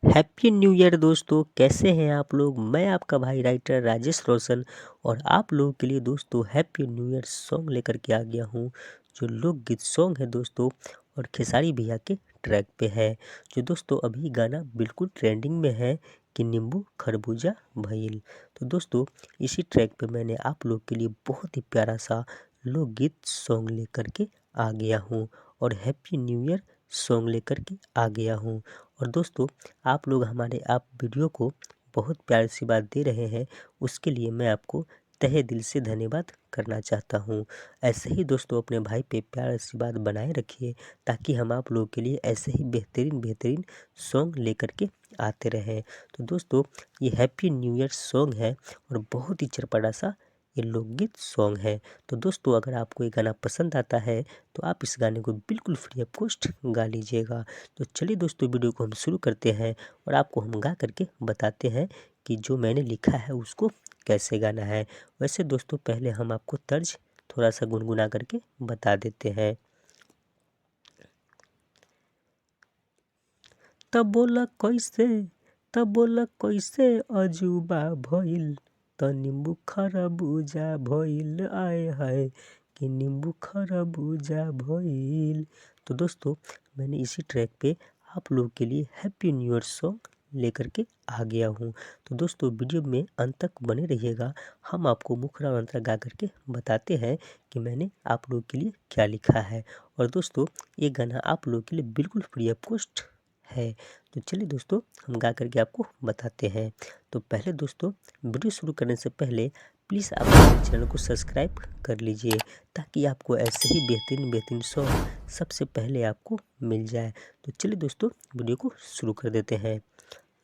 Happy new year दोस्तों, कैसे हैं आप लोग। मैं आपका भाई राइटर राजेश रोशन और आप लोगों के लिए दोस्तों हैप्पी न्यू ईयर सॉन्ग लेकर के आ गया हूँ। जो लोकगीत सॉन्ग है दोस्तों और खेसारी भैया के ट्रैक पे है। जो दोस्तों अभी गाना बिल्कुल ट्रेंडिंग में है कि नींबू खरबूजा भइल। तो दोस्तों इसी ट्रैक पे मैंने आप लोग के लिए बहुत ही प्यारा सा लोकगीत सॉन्ग लेकर के आ गया हूँ और हैप्पी न्यू ईयर सॉन्ग लेकर के आ गया हूँ। और दोस्तों आप लोग आप वीडियो को बहुत प्यार सी बात दे रहे हैं, उसके लिए मैं आपको तहे दिल से धन्यवाद करना चाहता हूँ। ऐसे ही दोस्तों अपने भाई पे प्यार सी बात बनाए रखिए ताकि हम आप लोगों के लिए ऐसे ही बेहतरीन सॉन्ग लेकर के आते रहें। तो दोस्तों ये हैप्पी न्यू ईयर सॉन्ग है और बहुत ही चरपड़ा सा ये लोकगीत सॉन्ग है। तो दोस्तों अगर आपको ये गाना पसंद आता है तो आप इस गाने को बिल्कुल फ्री ऑफ कॉस्ट गा लीजिएगा। तो चलिए दोस्तों वीडियो को हम शुरू करते हैं और आपको हम गा करके बताते हैं कि जो मैंने लिखा है उसको कैसे गाना है। वैसे दोस्तों पहले हम आपको तर्ज थोड़ा सा गुनगुना करके बता देते हैं। तब बोला कैसे अजूबा भइल, त नींबू खरबूजा भइल, आए हाय कि नींबू खरबूजा भइल। तो दोस्तों मैंने इसी ट्रैक पे आप लोग के लिए हैप्पी न्यू ईयर सॉन्ग लेकर के आ गया हूँ। तो दोस्तों वीडियो में अंत तक बने रहिएगा। हम आपको मुखड़ा मंत्र गा करके बताते हैं कि मैंने आप लोग के लिए क्या लिखा है। और दोस्तों ये गाना आप लोग के लिए बिल्कुल फ्री ऑफ कॉस्ट है। तो चलिए दोस्तों हम गा करके आपको बताते हैं। तो पहले दोस्तों वीडियो शुरू करने से पहले प्लीज़ आप मेरे चैनल को सब्सक्राइब कर लीजिए ताकि आपको ऐसे ही बेहतरीन सॉन्ग सबसे पहले आपको मिल जाए। तो चलिए दोस्तों वीडियो को शुरू कर देते हैं।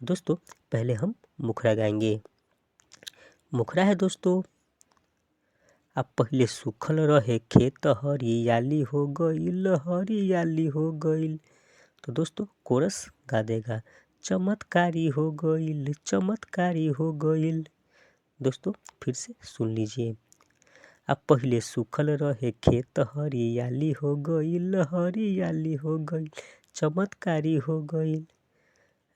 दोस्तों पहले हम मुखड़ा गाएंगे। मुखड़ा है दोस्तों। अब पहले सूखल रहे खेत हरियाली हो गईल, हरियाली हो गईल। तो दोस्तों कोरस गा देगा। चमत्कारी हो गईल, चमत्कारी हो गईल। दोस्तों फिर से सुन लीजिए। अब पहले सूखल रहे खेत हरियाली हो गईल, हरियाली हो गईल, चमत्कारी हो गईल।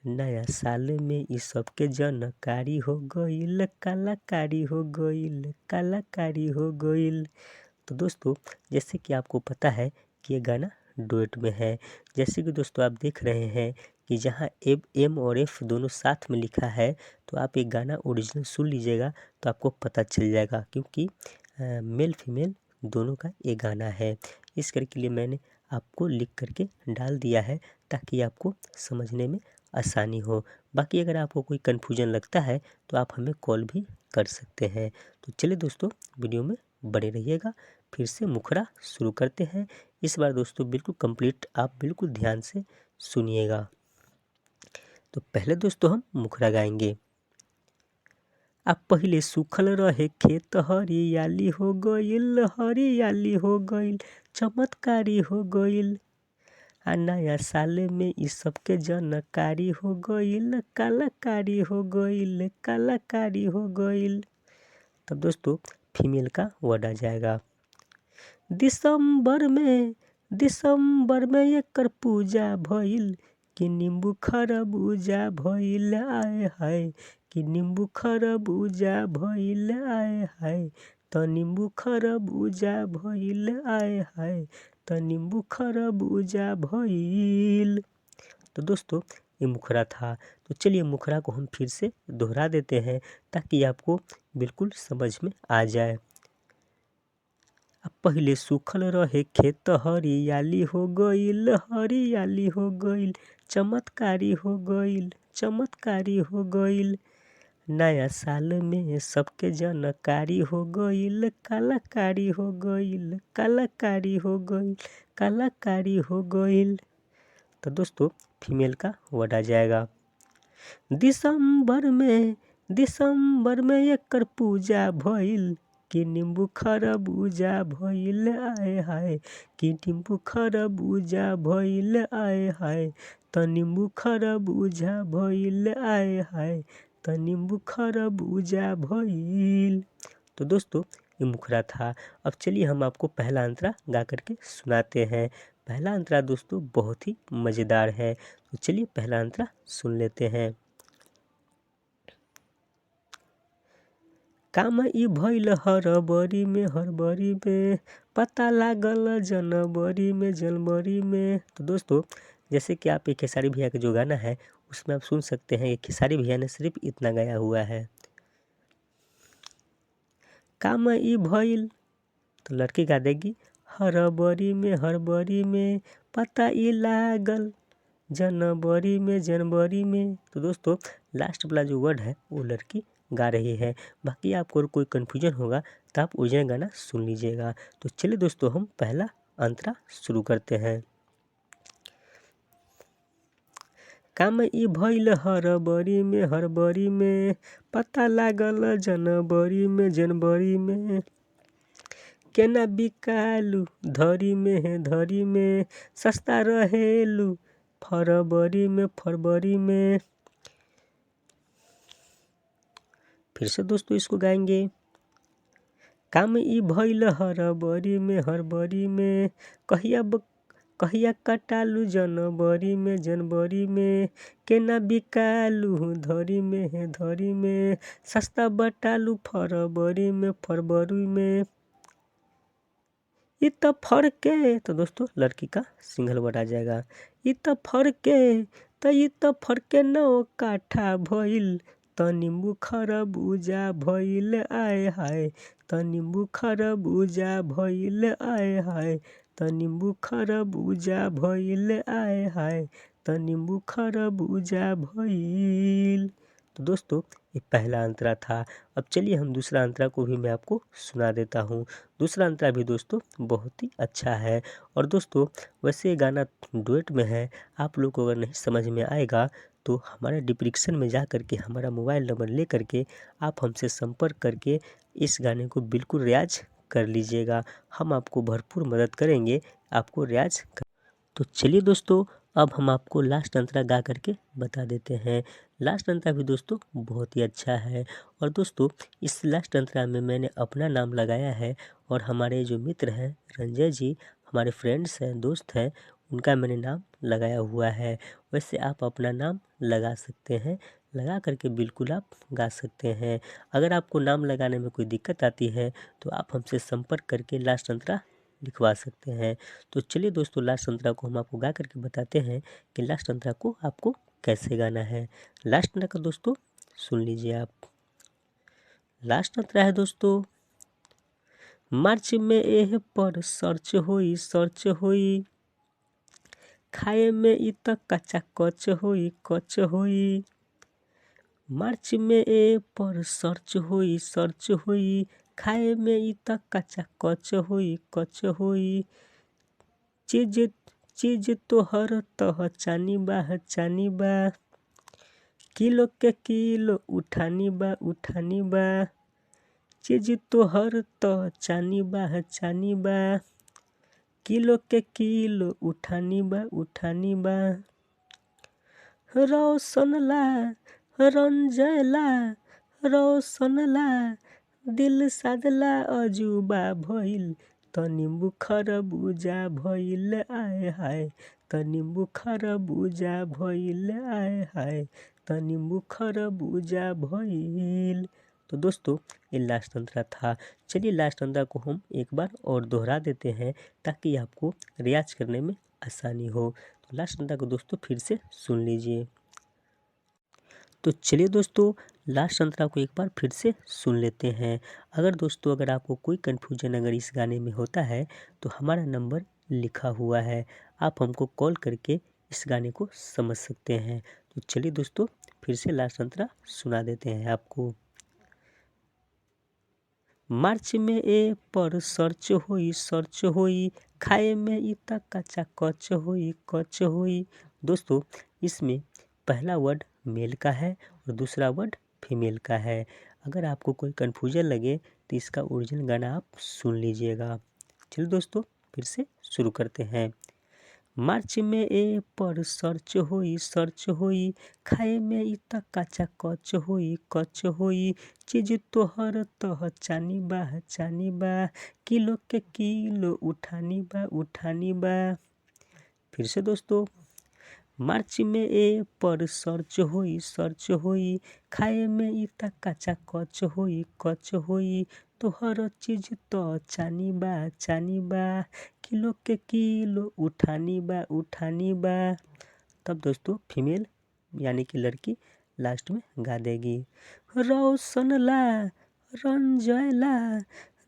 नया साल में इस सब के जानकारी हो गईल, कलाकारी हो गईल, कलाकारी हो गईल। तो दोस्तों जैसे कि आपको पता है कि ये गाना डुएट में है। जैसे कि दोस्तों आप देख रहे हैं कि जहाँ एम और एफ दोनों साथ में लिखा है, तो आप एक गाना ओरिजिनल सुन लीजिएगा तो आपको पता चल जाएगा, क्योंकि मेल फीमेल दोनों का ये गाना है। इस करके लिए मैंने आपको लिख करके डाल दिया है ताकि आपको समझने में आसानी हो। बाकी अगर आपको कोई कन्फ्यूजन लगता है तो आप हमें कॉल भी कर सकते हैं। तो चलिए दोस्तों वीडियो में बने रहिएगा। फिर से मुखड़ा शुरू करते हैं। इस बार दोस्तों बिल्कुल कंप्लीट आप बिल्कुल ध्यान से सुनिएगा। तो पहले दोस्तों हम मुखड़ा गाएंगे। अब पहले सूखल रहे खेत हरियाली हो गईल, हरियाली हो गईल, चमत्कारी हो गईल। आ नया साल में इस सब के जानकारी हो गईल, कलाकारी हो गईल, कलाकारी हो गईल। तब दोस्तों फीमेल का वर्ड आ जाएगा। दिसंबर में एकर पूजा भइल, कि नींबू खरबूजा भइल, आए हाय कि नींबू खरबूजा भइल, आए हाय त नींबू खरबूजा भइल, आए हाय त नींबू खरबूजा भइल। तो दोस्तों ये मुखड़ा था। तो चलिए मुखड़ा को हम फिर से दोहरा देते हैं ताकि आपको बिल्कुल समझ में आ जाए। अब पहले सूखल रहे खेत हरियाली हो गईल, हरियाली हो गईल, चमत्कारी हो गईल, चमत्कारी हो गईल। नया साल में सबके जानकारी हो गईल, कलाकारी हो गईल, कलाकारी हो गईल, कलाकारी हो गईल। तो दोस्तों फीमेल का वर्ड आ जाएगा। दिसंबर में एकर पूजा भइल, कि नींबू खरबूजा भइल, आए हाय कि नींबू खरबूजा भइल, आए हाय त नींबू खरबूजा भइल, आए हाय त नींबू खरबूजा भइल। तो दोस्तों ये मुखड़ा था। अब चलिए हम आपको पहला अंतरा गा करके सुनाते हैं। पहला अंतरा दोस्तों बहुत ही मज़ेदार है। तो चलिए पहला अंतरा सुन लेते हैं। काम ई भइल हरबरी में पता लागल जनवरी में। तो दोस्तों जैसे कि आप ये खेसारी भैया का जो गाना है उसमें आप सुन सकते हैं, ये खेसारी भैया ने सिर्फ इतना गाया हुआ है। काम ई भइल, तो लड़की गा देगी हरबरी में पता ई लागल जनवरी में। तो दोस्तों लास्ट वाला जो वर्ड है वो लड़की गा रही है। बाकी आपको कोई कन्फ्यूजन होगा तो आप ओरिजिनल गाना सुन लीजिएगा। तो चलिए दोस्तों हम पहला अंतरा शुरू करते हैं। काम ई भइल हरबरी में पता लागल जनवरी में केना बिकालू धरी में सस्ता रहेलू फरवरी में। फिर से दोस्तों इसको गाएंगे। काम ई भइल हरबरी में कहिया कटालू जनवरी में केना बिकालू धरी में सस्ता बटालू फरवरी में। इ त फरके, तो दोस्तों लड़की का सिंगल वर्ड आ जाएगा। इ त फरके 9 काठा भइल त नींबू खरबूजा भइल आय हाय त नींबू खरबूजा भइल आय हाय त नींबू खरबूजा भइल आय हाय त नींबू खरबूजा भइल। तो दोस्तों ये पहला अंतरा था। अब चलिए हम दूसरा अंतरा को भी मैं आपको सुना देता हूँ। दूसरा अंतरा भी दोस्तों बहुत ही अच्छा है। और दोस्तों वैसे ये गाना डुएट में है, आप लोग को अगर नहीं समझ में आएगा तो हमारे डिस्क्रिप्शन में जा करके हमारा मोबाइल नंबर ले करके आप हमसे संपर्क करके इस गाने को बिल्कुल रियाज कर लीजिएगा। हम आपको भरपूर मदद करेंगे आपको रियाज कर। तो चलिए दोस्तों अब हम आपको लास्ट अंतरा गा करके बता देते हैं। लास्ट अंतरा भी दोस्तों बहुत ही अच्छा है। और दोस्तों इस लास्ट अंतरा में मैंने अपना नाम लगाया है और हमारे जो मित्र हैं रंजय जी, हमारे फ्रेंड्स हैं, दोस्त हैं, उनका मैंने नाम लगाया हुआ है। वैसे आप अपना नाम लगा सकते हैं, लगा करके बिल्कुल आप गा सकते हैं। अगर आपको नाम लगाने में कोई दिक्कत आती है तो आप हमसे संपर्क करके लास्ट अंतरा लिखवा सकते हैं। तो चलिए दोस्तों लास्ट अंतरा को हम आपको गा करके बताते हैं कि लास्ट अंतरा को आपको कैसे गाना है। लास्ट अंतरा का दोस्तों सुन लीजिए आप। लास्ट अंतरा है दोस्तों, मार्च में एह पर सर्च होई खाए में इ त कच्चा कच होई मार्च में ए पर सर्च होई खाए में इ त कच्चा कच होई चीज तोहर तह चानी बा किलो के किलो उठानी बा चीज तोहर तह चानी बा किलो के किलो उठानी बा रोशनला रोशनला दिल साधला अजूबा भइल त नींबू खरबूजा भइल आय हाय त नींबू खरबूजा भइल आय हाय त नींबू खरबूजा भइल। तो दोस्तों ये लास्ट अंतरा था। चलिए लास्ट अंतरा को हम एक बार और दोहरा देते हैं ताकि आपको रियाज करने में आसानी हो। तो लास्ट अंतरा को दोस्तों फिर से सुन लीजिए। तो चलिए दोस्तों लास्ट अंतरा को एक बार फिर से सुन लेते हैं। अगर आपको कोई कन्फ्यूजन अगर इस गाने में होता है तो हमारा नंबर लिखा हुआ है, आप हमको कॉल करके इस गाने को समझ सकते हैं। तो चलिए दोस्तों फिर से लास्ट अंतरा सुना देते हैं आपको। मार्च में ए पर सर्च होई खाए में इ त कच्चा कच होई। दोस्तों इसमें पहला वर्ड मेल का है और दूसरा वर्ड फीमेल का है। अगर आपको कोई कन्फ्यूजन लगे तो इसका ओरिजिनल गाना आप सुन लीजिएगा। चलिए दोस्तों फिर से शुरू करते हैं। मार्च में ए पर सर्च होई खाए में इ त कच्चा कच होई चीज तोहर तह चानी बा किलो के किलो उठानी बा फिर से दोस्तों, मार्च में ए पर सर्च होई खाए में इता काचा कच होई तो हर चीज तो चानी बा किलो के किलो उठानी बा। तब दोस्तों फीमेल यानी कि लड़की लास्ट में गा देगी, रोशन ला रंजय ला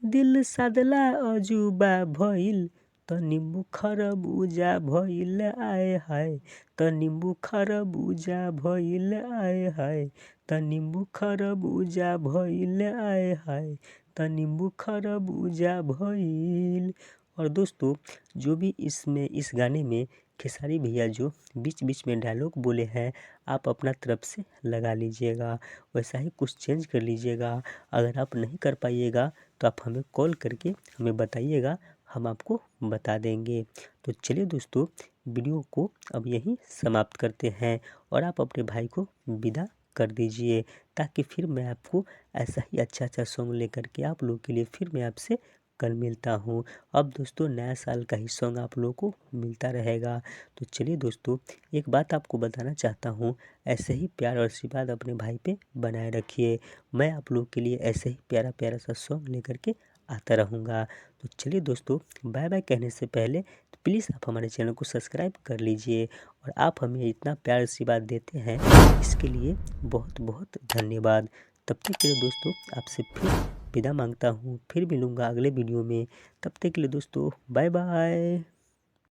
दिल सादला अजूबा भइल त नींबू खरबूजा भइल आए हाय त नींबू खरबूजा भइल आए हाय त नींबू खरबूजा भइल आए हाय त नींबू खरबूजा भइल। और दोस्तों जो भी इस गाने में खेसारी भैया जो बीच बीच में डायलॉग बोले हैं आप अपना तरफ से लगा लीजिएगा, वैसा ही कुछ चेंज कर लीजिएगा। अगर आप नहीं कर पाइएगा तो आप हमें कॉल करके हमें बताइएगा, हम आपको बता देंगे। तो चलिए दोस्तों, वीडियो को अब यहीं समाप्त करते हैं और आप अपने भाई को विदा कर दीजिए, ताकि फिर मैं आपको ऐसा ही अच्छा सॉन्ग लेकर के आप लोगों के लिए फिर मैं आपसे कल मिलता हूँ। अब दोस्तों नया साल का ही सॉन्ग आप लोगों को मिलता रहेगा। तो चलिए दोस्तों, एक बात आपको बताना चाहता हूँ, ऐसे ही प्यार और आशीर्वाद अपने भाई पे बनाए रखिए। मैं आप लोगों के लिए ऐसे ही प्यारा प्यारा सा सॉन्ग लेकर के आता रहूँगा। तो चलिए दोस्तों, बाय बाय कहने से पहले तो प्लीज़ आप हमारे चैनल को सब्सक्राइब कर लीजिए और आप हमें इतना प्यार आशीर्वाद देते हैं, इसके लिए बहुत बहुत धन्यवाद। तब तक के लिए दोस्तों आपसे फिर विदा मांगता हूँ, फिर मिलूँगा अगले वीडियो में। तब तक के लिए दोस्तों बाय बाय।